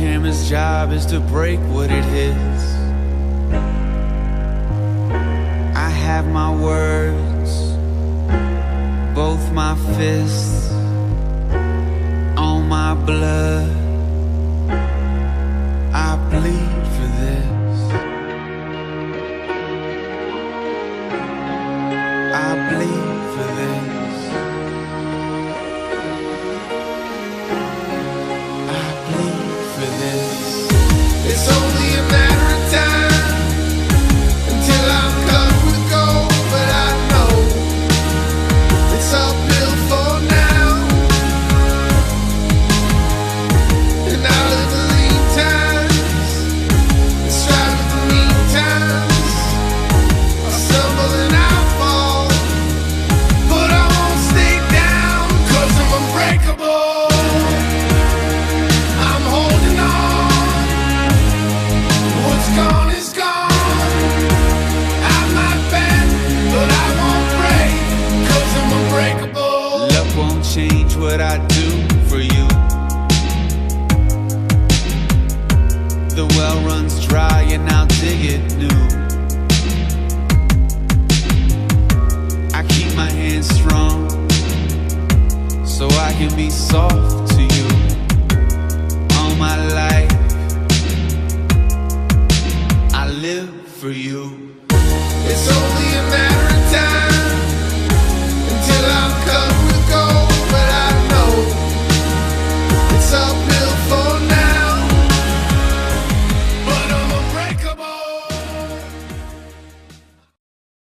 sledgehammer's job is to break what it hits. I have my words, both my fists, on my blood. I bleed for this. I bleed for this. I bleed for this. It's only a matter of time until I'm covered with gold, but I know it's uphill for now. And I live the lean times and strive with the mean times. I stumble and I fall, but I won't stay down, 'cause I'm unbreakable. I'm holding on. What's gone is gone. I might bend, but I won't break, 'cause I'm unbreakable. Luck won't change what I do for you. The well runs dry and I'll dig it new. I keep my hands strong so I can be soft